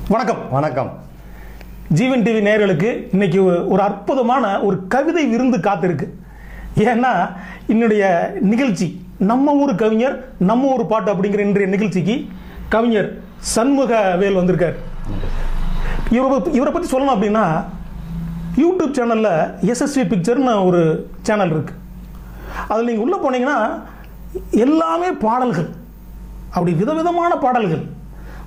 வணக்கம். வணக்கம். ஜீவன் டிவி நேயர்களுக்கு இன்னைக்கு ஒரு அற்புதமான ஒரு கவிதை விருந்து காத்திருக்கு. ஏன்னா என்னுடைய நிகழ்ச்சி நம்ம ஊர் கவிஞர் நம்ம ஊர் பாட்டு அப்படிங்கிற இன்றைய நிகழ்ச்சிக்கு கவிஞர் சண்முகவேல் வந்திருக்கார். இவரை பற்றி சொல்லணும் அப்படின்னா, யூடியூப் சேனலில் எஸ்எஸ்வி பிக்சர்னு ஒரு சேனல் இருக்கு. அதில் நீங்கள் உள்ளே போனீங்கன்னா எல்லாமே பாடல்கள், அப்படி விதவிதமான பாடல்கள்,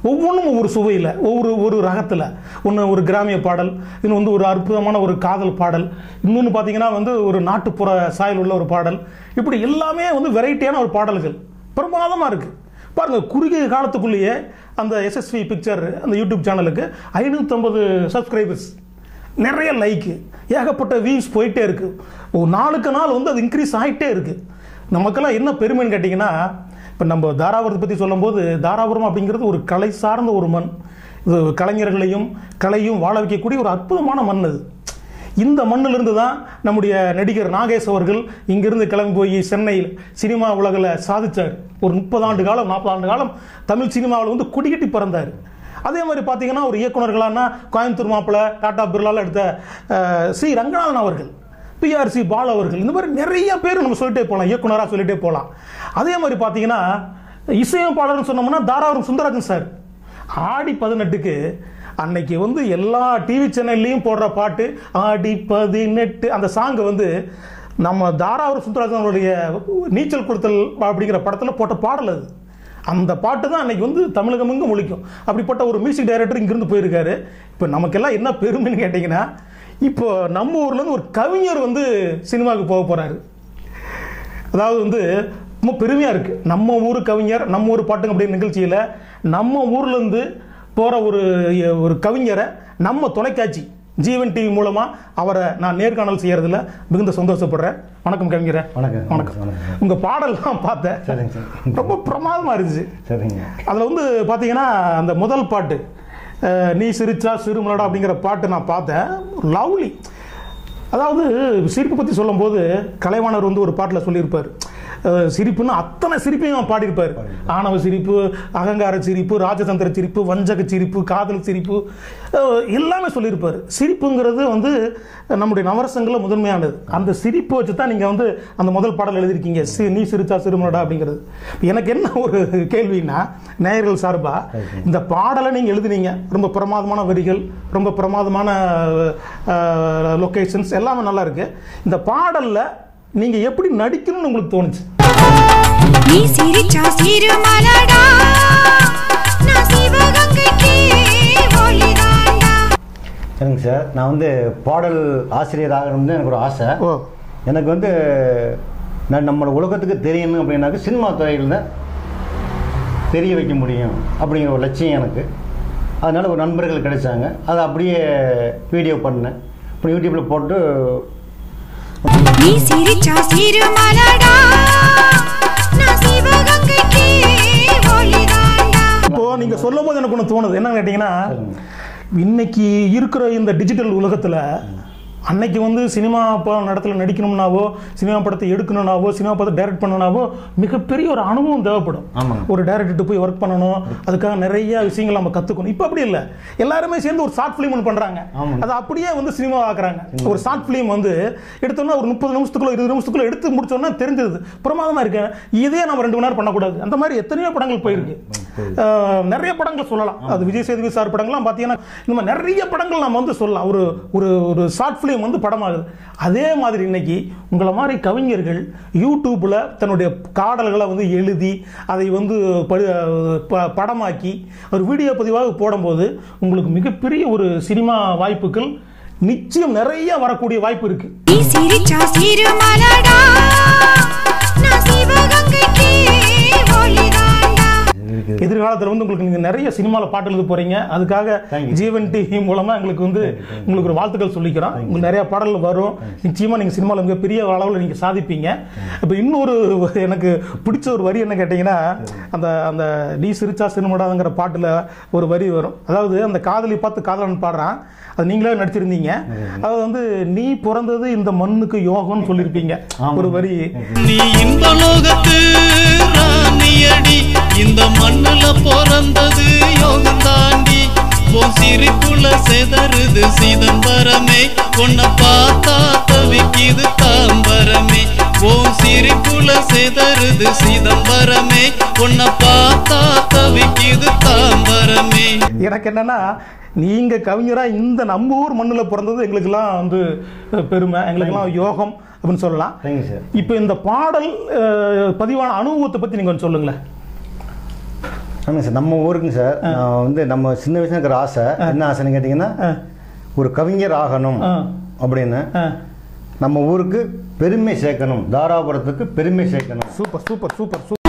ஒவ்வொன்றும் ஒவ்வொரு சுவையில், ஒவ்வொரு ரகத்தில். ஒன்று ஒரு கிராமிய பாடல், இன்னும் ஒரு அற்புதமான ஒரு காதல் பாடல், இன்னொன்று பார்த்தீங்கன்னா ஒரு நாட்டுப்புற சாயல் உள்ள ஒரு பாடல். இப்படி எல்லாமே வெரைட்டியான ஒரு பாடல்கள் பிரமாதமாக இருக்குது. பாருங்கள், குறுகிய காலத்துக்குள்ளேயே அந்த எஸ்எஸ்வி பிக்சர் அந்த யூடியூப் சேனலுக்கு 550 சப்ஸ்கிரைபர்ஸ், நிறைய லைக்கு, ஏகப்பட்ட வியூஸ் போயிட்டே இருக்கு. நாளுக்கு நாள் அது இன்க்ரீஸ் ஆகிட்டே இருக்கு. நமக்கெல்லாம் என்ன பெருமைன்னு கேட்டிங்கன்னா, இப்போ நம்ம தாராபுரத்தை பற்றி சொல்லும்போது, தாராபுரம் அப்படிங்கிறது ஒரு கலை சார்ந்த ஒரு மண். இது கலைஞர்களையும் கலையும் வாழ வைக்கக்கூடிய ஒரு அற்புதமான மண். அது இந்த மண்ணிலிருந்து தான் நம்முடைய நடிகர் நாகேஷ் அவர்கள் இங்கிருந்து கிளம்பி போய் சென்னையில் சினிமா உலகில் சாதித்தார். ஒரு 30 ஆண்டு காலம் 40 ஆண்டு காலம் தமிழ் சினிமாவில் கொடிகட்டி பறந்தார். அதே மாதிரி பார்த்தீங்கன்னா ஒரு இயக்குநர்களான கோயம்புத்தூர் மாப்பிள்ள, டாடா பிர்லாவில் எடுத்த சி ரங்கநாதன் அவர்கள், பிஆர்சி பால் அவர்கள், இந்த மாதிரி நிறைய பேர் நம்ம சொல்லிட்டே போகலாம், இயக்குனராக சொல்லிட்டே போகலாம். அதே மாதிரி பார்த்தீங்கன்னா இசையமைப்பாளர்னு சொன்னோம்னா தாராபுரம் சுந்தரராஜன் சார். ஆடி 18க்கு அன்னைக்கு எல்லா டிவி சேனல்லையும் போடுற பாட்டு ஆடி 18, அந்த சாங்கு நம்ம தாராபுரம் சுந்தரராஜனுடைய நீச்சல் குளத்தல் அப்படிங்கிற படத்தில் போட்ட பாடல் அது. அந்த பாட்டு தான் அன்னைக்கு தமிழகமெங்கும் ஒழிக்கும். அப்படிப்பட்ட ஒரு மியூசிக் டைரக்டர் இங்கிருந்து போயிருக்காரு. இப்போ நமக்கெல்லாம் என்ன பெருமைன்னு கேட்டிங்கன்னா, இப்போ நம்ம ஊர்லேருந்து ஒரு கவிஞர் சினிமாவுக்கு போக போகிறாரு. அதாவது ரொம்ப பெருமையாக இருக்குது. நம்ம ஊர் கவிஞர் நம்ம ஊர் பாட்டுங்க அப்படிங்கிற நிகழ்ச்சியில் நம்ம ஊர்லேருந்து போகிற ஒரு கவிஞரை நம்ம தொலைக்காட்சி ஜீவன் டிவி மூலமாக அவரை நான் நேர்காணல் செய்யறதுல மிகுந்த சந்தோஷப்படுறேன். வணக்கம் கவிஞரை. வணக்கம். வணக்கம். உங்கள் பாடல்லாம் பார்த்தேன், ரொம்ப பிரமாதமாக இருந்துச்சு. அதில் பார்த்தீங்கன்னா அந்த முதல் பாட்டு நீ சிரிச்சா சிறுமலடா அப்படிங்கிற பாட்டு நான் பார்த்தேன். லவ்லி. அதாவது சிரிப்பு பற்றி சொல்லும்போது கலைவாணர் ஒரு பாட்டில் சொல்லியிருப்பார், சிரிப்புன்னு அத்தனை சிரிப்பையும் பாடியிருப்பார். ஆணவ சிரிப்பு, அகங்கார சிரிப்பு, ராஜதந்திர சிரிப்பு, வஞ்சக சிரிப்பு, காதல் சிரிப்பு, எல்லாமே சொல்லியிருப்பார். சிரிப்புங்கிறது நம்முடைய நவரசங்களில் முதன்மையானது. அந்த சிரிப்பு வச்சு தான் நீங்கள் அந்த முதல் பாடல் எழுதியிருக்கீங்க, நீ சிரிச்சா சிறுமலடா அப்படிங்கிறது. எனக்கு என்ன ஒரு கேள்வின்னா, நேயர்கள் சார்பாக இந்த பாடலை நீங்கள் எழுதினீங்க, ரொம்ப பிரமாதமான வரிகள், ரொம்ப பிரமாதமான லொகேஷன்ஸ் எல்லாமே நல்லா இருக்கு. இந்த பாடல்ல நீங்க எப்படி நடிக்கணும்னு உங்களுக்கு தோணுச்சு? நீ சிரிச்சா சிறுமலடா நான் சிவகங்கைக்கு ஒளிதாண்டா. சரிங்க சார், நான் பாடல் ஆசிரியர் ஆகணும்னு எனக்கு ஒரு ஆசை. எனக்கு நம்மளோட உலகத்துக்கு தெரியணும் அப்படின்னாக்க சினிமா துறையில் தான் தெரிய வைக்க முடியும் அப்படிங்கிற ஒரு லட்சியம் எனக்கு. அதனால் ஒரு நண்பர்கள் கிடைச்சாங்க, அதை அப்படியே வீடியோ பண்ணேன். அப்புறம் யூடியூப்பில் போட்டு நீ சிரிச்சா சிறுமலடா நான் சிவகங்கைக்கு ஒளிதாண்டா. இப்போ நீங்க சொல்லும் போது எனக்கு ஒன்று தோணுது, என்ன கேட்டீங்கன்னா, இன்னைக்கு இருக்கிற இந்த டிஜிட்டல் உலகத்தில் அன்னைக்கு சினிமா படத்தில் நடிக்கணும்னாவோ, சினிமா படத்தை எடுக்கணும்னாவோ, சினிமா படத்தை டைரக்ட் பண்ணணும்னாவோ மிகப்பெரிய ஒரு அனுபவம் தேவைப்படும். ஒரு டைரக்டர்கிட்ட போய் ஒர்க் பண்ணணும், அதுக்காக நிறைய விஷயங்கள் நம்ம கற்றுக்கணும். இப்போ அப்படி இல்லை, எல்லாருமே சேர்ந்து ஒரு ஷார்ட் ஃபிலிம் ஒன்று பண்ணுறாங்க, அதை அப்படியே சினிமா ஆக்குறாங்க. ஒரு ஷார்ட் ஃபிலிம் எடுத்தோம்னா ஒரு 30 நிமிஷத்துக்குள்ள 20 நிமிஷத்துக்குள்ள எடுத்து முடிச்சோன்னா தெரிஞ்சது பிரமாதமாக இருக்கு. இதே நம்ம 2 மணி நேரம் பண்ணக்கூடாது. அந்த மாதிரி எத்தனையோ படங்கள் போயிருக்கு. நிறைய படங்கள் சொல்லலாம். அது விஜய் சேதுபதி சார் படங்கள்லாம் பார்த்தீங்கன்னா இந்த மாதிரி நிறைய படங்கள் நம்ம சொல்லலாம். ஒரு ஷார்ட் ஃபிலிம் படமாகுது. அதே மாதிரி இன்னைக்கு உங்களை மாதிரி கவிஞர்கள் யூடியூப்ல தன்னுடைய பாடல்களை எழுதி அதை படமாக்கி ஒரு வீடியோ பதிவாக போடும்போது உங்களுக்கு மிகப்பெரிய ஒரு சினிமா வாய்ப்புகள் நிச்சயம் நிறைய வரக்கூடிய வாய்ப்பு இருக்கு. எதிர்காலத்தில் உங்களுக்கு நீங்க நிறைய சினிமாவில் பாட்டு எழுத போறீங்க. அதுக்காக ஜீவன் டிவி மூலமா எங்களுக்கு உங்களுக்கு ஒரு வாழ்த்துக்கள் சொல்லிக்கிறோம். உங்களுக்கு நிறைய பாடல்கள் வரும். நிச்சயமா நீங்க சினிமாவில் மிகப்பெரிய அளவில் நீங்க சாதிப்பீங்க. இப்போ இன்னொரு எனக்கு பிடிச்ச ஒரு வரி என்ன கேட்டீங்கன்னா, அந்த நீ சிரிச்சா சிறுமடாங்கிற பாட்டுல ஒரு வரி வரும். அதாவது அந்த காதலி பார்த்து காதலன் பாடுறான், அது நீங்களே நடிச்சிருந்தீங்க. அதாவது நீ பிறந்தது இந்த மண்ணுக்கு யோகம்னு சொல்லியிருப்பீங்க ஒரு வரி. நீ இந்த லோகத்து ராணியடி, இந்த மண்ணுல பிறந்தது யோகம் தாண்டி. உன் சிரிப்புல செதறுது சிதம்பரமே உன்னை பார்த்தா தவிக்குது தாம்பரமே உன் சிரிப்புல செதறுது சிதம்பரமே உன்னை பார்த்தா தவிக்குது தாம்பரமே. எனக்கு என்னன்னா நீங்க கவிஞரா இந்த நம்ம ஊர் மண்ணில் பிறந்தது எங்களுக்கெல்லாம் வந்து பெருமை, எங்களுக்கெல்லாம் யோகம் அப்படின்னு சொல்லலாம். இப்போ இந்த பாடல் பதிவான அனுபவத்தை பத்தி நீங்க கொஞ்சம் சொல்லுங்களேன். ஆமாங்க சார், நம்ம ஊருக்குங்க சார் நான் வந்து நம்ம சின்ன வயசுல இருக்கிற ஆசை என்ன ஆசைன்னு கேட்டிங்கன்னா ஒரு கவிஞர் ஆகணும் அப்படின்னு, நம்ம ஊருக்கு பெருமை சேர்க்கணும், தாராபுரத்துக்கு பெருமை சேர்க்கணும். Super super super super.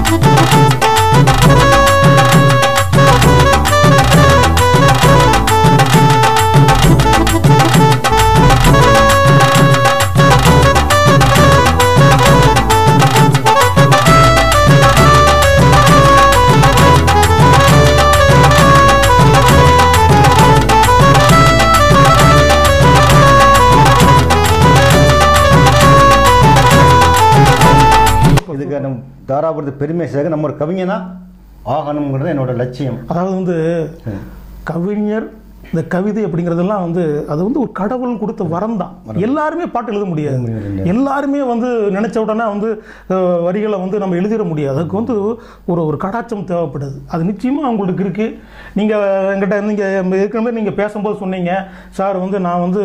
தாராபுரத்து பெருமை சேர்க்க நம்ம ஒரு கவிஞனா ஆகணுங்கிறது என்னோட லட்சியம். அதாவது வந்து கவிஞர் இந்த கவிதை அப்படிங்கிறதெல்லாம் வந்து அது வந்து ஒரு கடவுள் கொடுத்த வரம் தான். எல்லாருமே பாட்டு எழுத முடியாது, எல்லாருமே வந்து நினைச்ச உடனே வந்து வரிகளை வந்து நம்ம எழுதிட முடியாது. அதுக்கு வந்து ஒரு கடாச்சம் தேவைப்படுது. அது நிச்சயமாக உங்களுக்கு இருக்கு. நீங்கள் எங்கிட்ட நீங்கள் ஏற்கனவே நீங்கள் பேசும்போது சொன்னீங்க, சார் வந்து நான் வந்து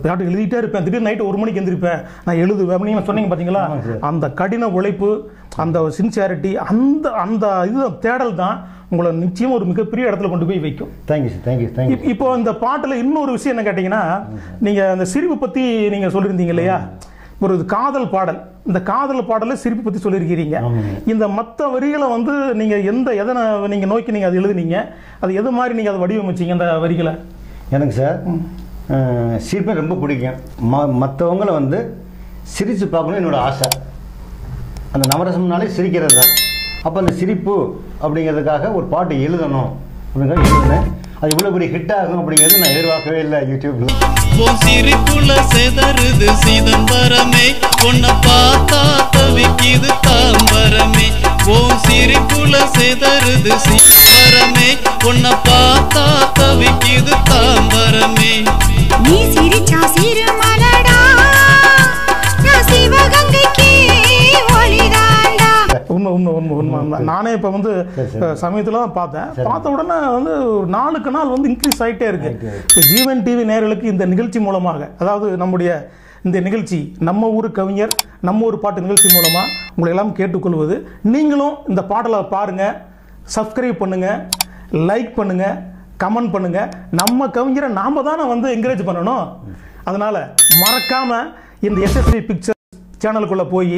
பாட்டு எழுதிட்டே இருப்பேன், திடீர்னு நைட்டு 1 மணிக்கு எழுந்திருப்பேன், நான் எழுதுவேன் அப்படின்னு சொன்னீங்க பார்த்தீங்களா. அந்த கடின உழைப்பு, அந்த சின்சியாரிட்டி, அந்த அந்த இது தேடல் தான் உங்களை நிச்சயம் ஒரு மிகப்பெரிய இடத்துல கொண்டு போய் வைக்கும். Thank you sir, thank you thank you. இப்போ இந்த பாட்டில் இன்னொரு விஷயம் என்ன கேட்டிங்கன்னா, நீங்கள் அந்த சிரிப்பு பற்றி நீங்கள் சொல்லியிருந்தீங்க இல்லையா, ஒரு காதல் பாடல். இந்த காதல் பாடலை சிரிப்பு பற்றி சொல்லியிருக்கிறீங்க. இந்த மற்ற வரிகளை வந்து நீங்கள் எதனை நீங்கள் நோக்கி நீங்கள் அதை எழுதுனீங்க, அது எது மாதிரி நீங்கள் அதை வடிவமைச்சிங்க இந்த வரிகளை? எனக்கு சார் சிரிப்பை ரொம்ப பிடிக்கும். மற்றவங்களை வந்து சிரித்து பார்க்கணும் என்னோட ஆசை. அந்த நவரசம்னாலே சிரிக்கிறது தான். அப்போ அந்த சிரிப்பு அப்படிங்கிறதுக்காக ஒரு பாட்டு எழுதணும் அப்படிங்கிறத எழுதுனேன். அது இவ்வளோ பெரிய ஹிட் ஆகும் அப்படிங்கிறது நான் எதிர்பார்க்கவே இல்லை. யூடியூப்ல உன் சிரிப்புல செதறுது சிதம்பரமே உன்னை பார்த்தா தவிக்குது தாம்பரமே உன் சிரிப்புல செதறுது சிதம்பரமே உன்னை பார்த்தா தவிக்குது தாம்பரமே. நீ சிரிச்சா சிறுமலடா நான் சிவகங்கைக்கு ஒளிதாண்டா. உண்மை உண்மை உண்மை உண்மை. நானே இப்போ வந்து சமயத்தில் தான் பார்த்த உடனே வந்து நாளுக்கு நாள் வந்து இன்க்ரீஸ் ஆகிட்டே இருக்கு. இப்போ ஜீவன் டிவி நேயர்களுக்கு இந்த நிகழ்ச்சி மூலமாக, அதாவது நம்முடைய இந்த நிகழ்ச்சி நம்ம ஊர் கவிஞர் நம்ம ஊர் பாட்டு நிகழ்ச்சி மூலமாக உங்களை எல்லாம் கேட்டுக்கொள்வது, நீங்களும் இந்த பாடலை பாருங்கள், சப்ஸ்கிரைப் பண்ணுங்கள், லைக் பண்ணுங்கள், கமெண்ட் பண்ணுங்கள். நம்ம கவிஞரை நாம் தானே வந்து என்கரேஜ் பண்ணணும். அதனால் மறக்காமல் இந்த SSV பிக்சர் சேனலுக்குள்ளே போய்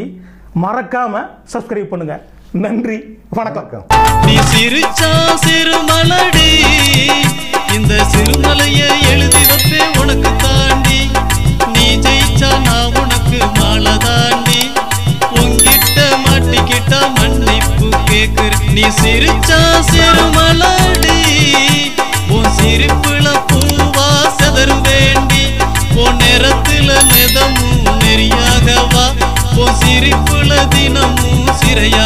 மறக்காம சப்ஸ்கிரைப் பண்ணுங்க. நன்றி, வணக்கம். நீ சிரிச்சா சிறுமலடி இந்த சிறுமலையை எழுதி வைப்பே உனக்கு தாண்டி, நீ ஜெயிச்சா நான் உனக்கு மாலை தாண்டி, உங்கிட்ட மாட்டிக்கிட்டா மன்னிப்பு கேக்குற. நீ சிரிச்சா சிறுமலடி உன் சிரிப்புல பூவா செதறு வேண்டி, உன் நேரத்துல மெதமும் நெறியாகவா, உன் சிரிப்புல தினமும் சிறையா